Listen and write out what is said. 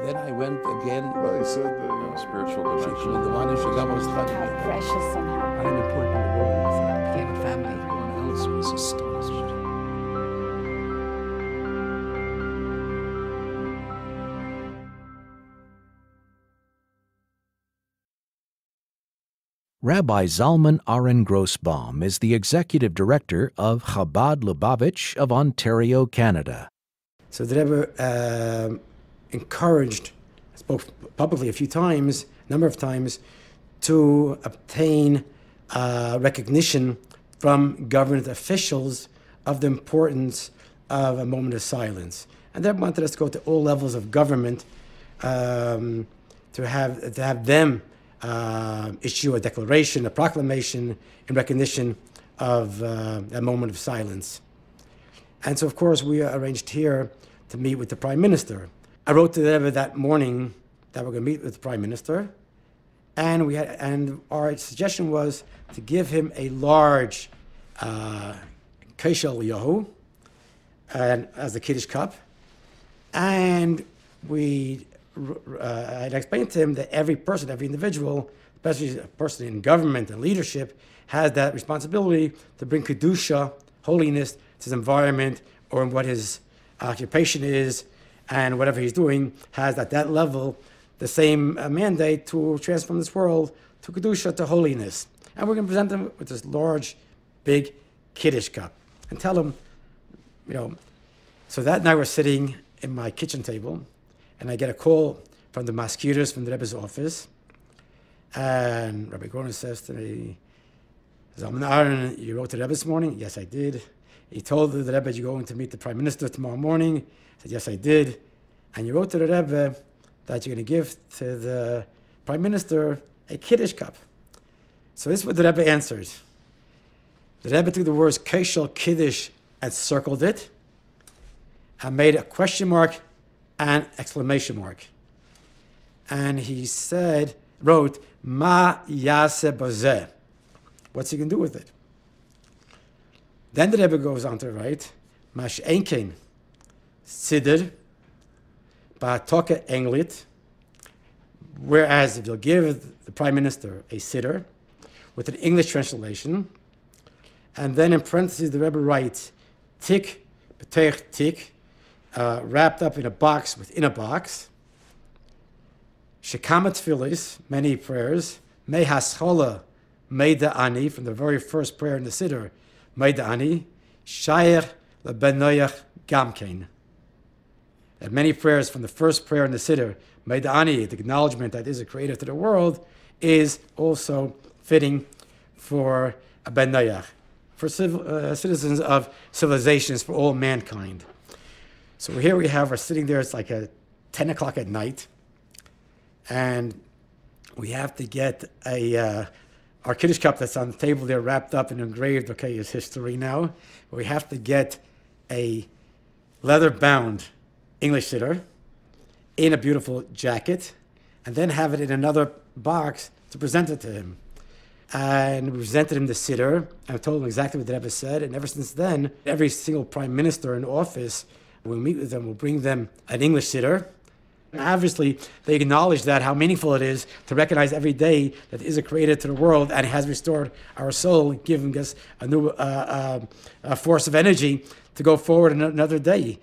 Then I went again. Well, he said that, spiritual dimension. How precious and how I'm important in the world. you have a family. Everyone else was astonished. Rabbi Zalman Aaron Grossbaum is the executive director of Chabad Lubavitch of Ontario, Canada. So the Rebbe encouraged, spoke publicly a number of times, to obtain recognition from government officials of the importance of a moment of silence. And they wanted us to go to all levels of government to have them issue a declaration, a proclamation in recognition of a moment of silence. And so, of course, we arranged here to meet with the Prime Minister. I wrote to the Rebbe that morning that we're going to meet with the Prime Minister, and our suggestion was to give him a large Keshel Yohu as the Kiddush cup, and I explained to him that every person, every individual, especially a person in government and leadership, has that responsibility to bring Kedusha, holiness, to his environment or in what his occupation is, and whatever he's doing has at that level the same mandate to transform this world to Kedusha, to holiness. And we're going to present him with this large, big Kiddush cup and tell him, so that night we're sitting in my kitchen table, and I get a call from the mosquitoes from the Rebbe's office. And Rabbi Groner says to me, Zalman Aaron, you wrote to the Rebbe this morning? Yes, I did. He told the Rebbe you're going to meet the Prime Minister tomorrow morning. I said, yes, I did. And you wrote to the Rebbe that you're going to give to the Prime Minister a Kiddush cup. So this is what the Rebbe answered. The Rebbe took the words Keshel Kiddush and circled it and made a question mark and exclamation mark. And he wrote, Ma yase bazeh. What's he going to do with it? Then the Rebbe goes on to write, Mash enkein, siddur, ba'atoke englit, whereas if you'll give the Prime Minister a siddur with an English translation, and then in parentheses the Rebbe writes, tik, b'teich tik, wrapped up in a box within a box, shekama tefillis, many prayers, me haschola, meida ani, from the very first prayer in the siddur, meida ani, shayer lebenoyach gamkein. And many prayers from the first prayer in the siddur, meida ani, the acknowledgement that is a creator to the world, is also fitting for a benoyach, for citizens of civilizations, for all mankind. So here we're sitting there, it's like 10 o'clock at night, and we have to get our Kiddush cup that's on the table there wrapped up and engraved, is history now. We have to get a leather-bound English siddur in a beautiful jacket, and then have it in another box to present it to him. And we presented him the siddur, and I told him exactly what the Rebbe said, and ever since then, every single Prime Minister in office, when we meet with them, we'll bring them an English siddur. And obviously, they acknowledge that, how meaningful it is to recognize every day that is a creator to the world and has restored our soul, giving us a new force of energy to go forward another day.